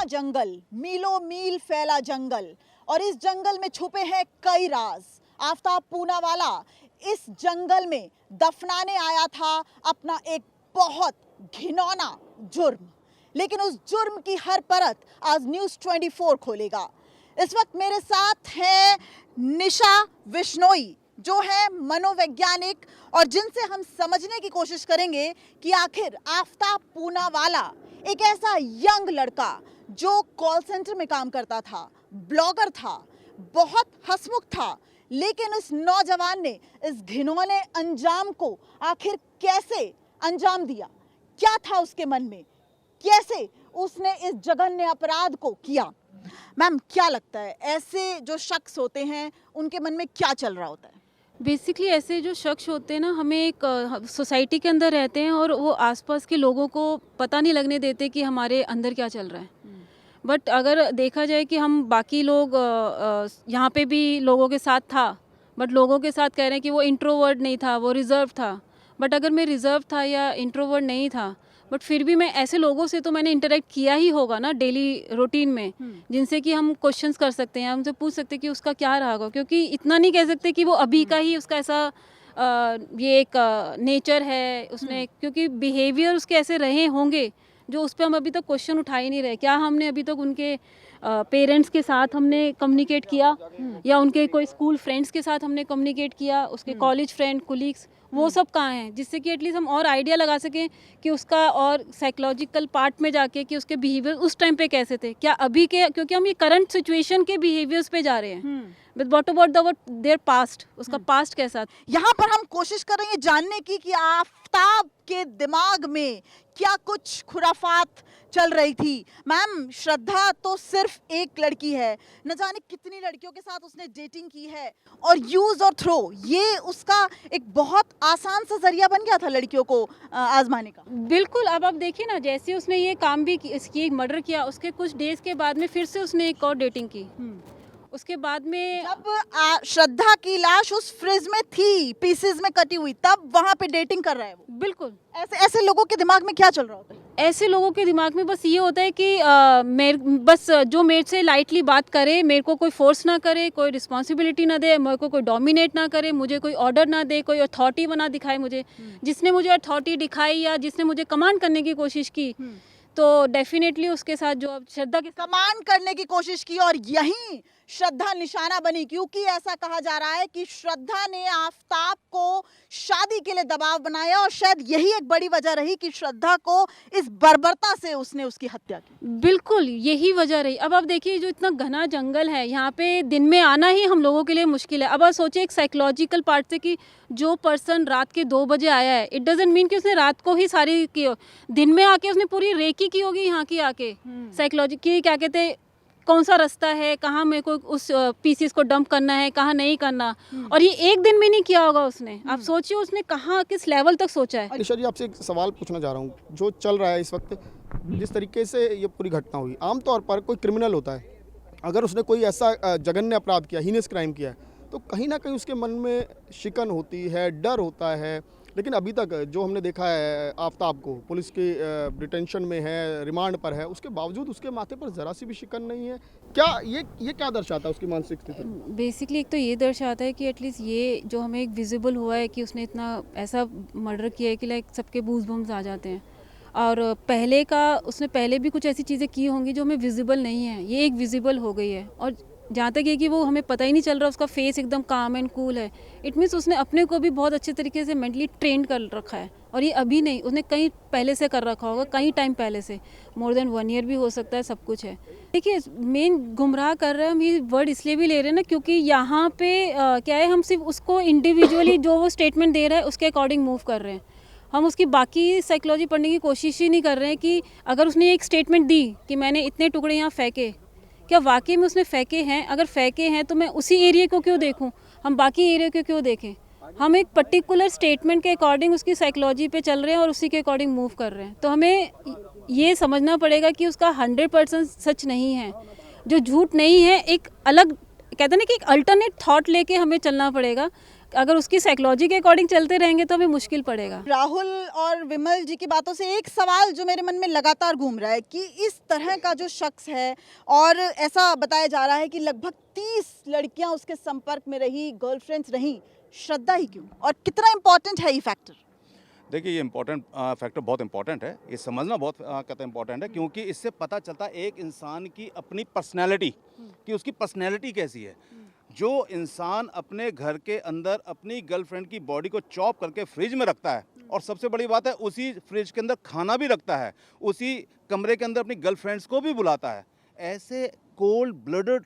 घना जंगल, मीलों मील फैला जंगल, और इस जंगल में छुपे हैं कई राज। आफताब पूनावाला इस जंगल में दफनाने आया था अपना एक बहुत घिनौना जुर्म, लेकिन उस जुर्म की हर परत आज न्यूज़ 24 खोलेगा। इस वक्त मेरे साथ है निशा विश्नोई, जो है मनोवैज्ञानिक, और जिनसे हम समझने की कोशिश करेंगे कि आखिर आफताब पूनावाला एक ऐसा यंग लड़का जो कॉल सेंटर में काम करता था, ब्लॉगर था, बहुत हंसमुख था, लेकिन इस नौजवान ने इस घिनौने अंजाम को आखिर कैसे अंजाम दिया, क्या था उसके मन में, कैसे उसने इस जघन्य अपराध को किया। मैम, क्या लगता है ऐसे जो शख्स होते हैं उनके मन में क्या चल रहा होता है? बेसिकली ऐसे जो शख्स होते हैं ना, हमें एक सोसाइटी के अंदर रहते हैं और वो आसपास के लोगों को पता नहीं लगने देते कि हमारे अंदर क्या चल रहा है। बट अगर देखा जाए कि हम बाकी लोग यहाँ पे भी लोगों के साथ था, बट लोगों के साथ कह रहे हैं कि वो इंट्रोवर्ट नहीं था, वो रिज़र्व था। बट अगर मैं रिज़र्व था या इंट्रोवर्ट नहीं था, बट फिर भी मैं ऐसे लोगों से तो मैंने इंटरेक्ट किया ही होगा ना डेली रूटीन में, जिनसे कि हम क्वेश्चंस कर सकते हैं, हमसे पूछ सकते हैं कि उसका क्या रहा होगा। क्योंकि इतना नहीं कह सकते कि वो अभी का ही उसका ऐसा ये एक नेचर है उसने, क्योंकि बिहेवियर उसके ऐसे रहे होंगे जो उस पर हम अभी तक क्वेश्चन उठा ही नहीं रहे। क्या हमने अभी तक उनके पेरेंट्स के साथ हमने कम्युनिकेट किया, या उनके कोई स्कूल फ्रेंड्स के साथ हमने कम्युनिकेट किया, उसके कॉलेज फ्रेंड, कोलीग्स, वो सब कहाँ हैं, जिससे कि एटलीस्ट हम और आइडिया लगा सकें कि उसका और साइकोलॉजिकल पार्ट में जाके कि उसके बिहेवियर उस टाइम पे कैसे थे, क्या अभी के, क्योंकि हम ये करंट सिचुएशन के बिहेवियर्स पे जा रहे हैं। But what about their past, उसका पास्ट कैसा। यहाँ पर हम कोशिश कर रहे हैं जानने की कि आफताब के दिमाग में क्या कुछ खुराफात चल रही थी। मैम, श्रद्धा तो सिर्फ एक लड़की है, न जाने कितनी लड़कियों के साथ उसने डेटिंग की है, और यूज और थ्रो ये उसका एक बहुत आसान सा जरिया बन गया था लड़कियों को आजमाने का। बिल्कुल। अब आप देखिए ना, जैसे उसने ये काम भी इसकी मर्डर किया, उसके कुछ डेज के बाद में फिर से उसने एक और डेटिंग की। उसके बाद में जब श्रद्धा की लाश उस फ्रिज में थी, पीसेस में कटी हुई, तब वहां पे डेटिंग कर रहा है वो। बिल्कुल। ऐसे लोगों के दिमाग में क्या चल रहा होता है? ऐसे लोगों के दिमाग में बस ये होता है कि बस जो मेरे से लाइटली बात करे, मेरे को कोई फोर्स ना करे, कोई रिस्पॉन्सिबिलिटी ना दे, मेरे को कोई डोमिनेट ना करे, मुझे कोई ऑर्डर ना दे, कोई अथॉरिटी बना दिखाए मुझे। जिसने मुझे अथॉरिटी दिखाई या जिसने मुझे कमांड करने की कोशिश की, तो डेफिनेटली उसके साथ जो अब श्रद्धा के कमांड करने की कोशिश की, और यही श्रद्धा निशाना बनी, क्योंकि ऐसा कहा जा रहा है कि श्रद्धा ने आफताब को शादी के लिए दबाव बनाया, और शायद यही एक बड़ी वजह रही कि श्रद्धा को इस बर्बरता से उसने उसकी हत्या की। बिल्कुल यही वजह रही। अब आप देखिए, जो इतना घना जंगल है यहाँ पे, दिन में आना ही हम लोगों के लिए मुश्किल है। अब आप सोचिए एक साइकोलॉजिकल पार्ट से कि जो पर्सन रात के 2 बजे आया है, इट डजंट मीन कि उसने रात को ही सारी की हो, दिन में आके उसने पूरी रेकी की होगी यहाँ की आके। साइकोलॉजिकली क्या कहते हैं, कौन सा रास्ता है, कहाँ मेरे को उस पीसीस को डंप करना है, कहाँ नहीं करना, और ये एक दिन में नहीं किया होगा उसने। आप सोचिए उसने कहाँ किस लेवल तक सोचा है। निशा जी, आपसे एक सवाल पूछना चाह रहा हूँ। जो चल रहा है इस वक्त, जिस तरीके से ये पूरी घटना हुई, आमतौर पर कोई क्रिमिनल होता है, अगर उसने कोई ऐसा जघन्य अपराध किया, हीनियस क्राइम किया है, तो कहीं ना कहीं उसके मन में शिकन होती है, डर होता है। लेकिन अभी तक जो हमने देखा है, आफताब को पुलिस की डिटेंशन में है, रिमांड पर है, उसके बावजूद उसके माथे पर ज़रा सी भी शिकन नहीं है। क्या ये क्या दर्शाता है उसकी मानसिक स्थिति? बेसिकली एक तो ये दर्शाता है कि एटलीस्ट ये जो हमें एक विजिबल हुआ है कि उसने इतना ऐसा मर्डर किया है कि लाइक सबके बूज बम्स आ जाते हैं। और पहले का उसने पहले भी कुछ ऐसी चीज़ें की होंगी जो हमें विजिबल नहीं है, ये एक विजिबल हो गई है। और जहाँ तक ये कि वो हमें पता ही नहीं चल रहा, उसका फेस एकदम काम एंड कूल है। इट मीन्स उसने अपने को भी बहुत अच्छे तरीके से मेंटली ट्रेन कर रखा है, और ये अभी नहीं, उसने कहीं पहले से कर रखा होगा, कहीं टाइम पहले से, मोर देन 1 ईयर भी हो सकता है, सब कुछ है। देखिए, मेन गुमराह कर रहे हैं हम, ये वर्ड इसलिए भी ले रहे हैं ना, क्योंकि यहाँ पे क्या है, हम सिर्फ उसको इंडिविजुअली जो वो स्टेटमेंट दे रहा है उसके अकॉर्डिंग मूव कर रहे हैं। हम उसकी बाकी साइकोलॉजी पढ़ने की कोशिश ही नहीं कर रहे हैं कि अगर उसने एक स्टेटमेंट दी कि मैंने इतने टुकड़े यहाँ फेंके, क्या वाकई में उसने फेंके हैं? अगर फेंके हैं तो मैं उसी एरिया को क्यों देखूं, हम बाकी एरिया को क्यों देखें? हम एक पर्टिकुलर स्टेटमेंट के अकॉर्डिंग उसकी साइकोलॉजी पे चल रहे हैं और उसी के अकॉर्डिंग मूव कर रहे हैं। तो हमें ये समझना पड़ेगा कि उसका 100% सच नहीं है, जो झूठ नहीं है, एक अलग कहते हैं ना कि एक अल्टरनेट थॉट लेके हमें चलना पड़ेगा। अगर उसकी साइकोलॉजी के अकॉर्डिंग चलते रहेंगे तो हमें मुश्किल पड़ेगा। राहुल और विमल जी की बातों से एक सवाल जो मेरे मन में लगातार घूम रहा है कि इस तरह का जो शख्स है और ऐसा बताया जा रहा है कि लगभग 30 लड़कियां उसके संपर्क में रही, गर्लफ्रेंड्स रही, श्रद्धा ही क्यों, और कितना इंपॉर्टेंट है ये फैक्टर? देखिए, ये इम्पोर्टेंट फैक्टर बहुत इंपॉर्टेंट है, ये समझना बहुत कहते हैं इम्पोर्टेंट है, क्योंकि इससे पता चलता है एक इंसान की अपनी पर्सनैलिटी, कि उसकी पर्सनैलिटी कैसी है। जो इंसान अपने घर के अंदर अपनी गर्लफ्रेंड की बॉडी को चॉप करके फ्रिज में रखता है, और सबसे बड़ी बात है उसी फ्रिज के अंदर खाना भी रखता है, उसी कमरे के अंदर अपनी गर्लफ्रेंड्स को भी बुलाता है, ऐसे कोल्ड ब्लडेड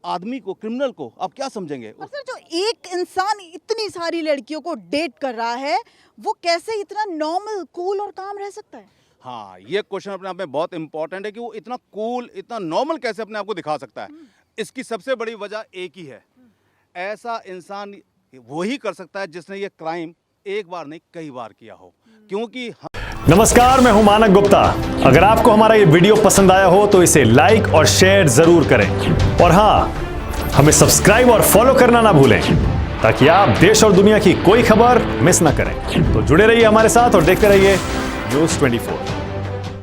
आदमी को, क्रिमिनल को आप क्या समझेंगे? और सर, जो एक इंसान इतनी सारी लड़कियों को डेट कर रहा है, वो कैसे इतना नॉर्मल, कूल और काम रह सकता है? हाँ, ये क्वेश्चन अपने आप में बहुत इंपॉर्टेंट है कि वो इतना कूल, इतना नॉर्मल कैसे अपने आप को दिखा सकता है। इसकी सबसे बड़ी वजह एक ही है, ऐसा इंसान वही कर सकता है जिसने ये क्राइम एक बार नहीं कई बार किया हो। क्योंकि नमस्कार, मैं हूं मानक गुप्ता। अगर आपको हमारा ये वीडियो पसंद आया हो तो इसे लाइक और शेयर जरूर करें, और हाँ, हमें सब्सक्राइब और फॉलो करना ना भूलें ताकि आप देश और दुनिया की कोई खबर मिस ना करें। तो जुड़े रहिए हमारे साथ और देखते रहिए न्यूज़ 24।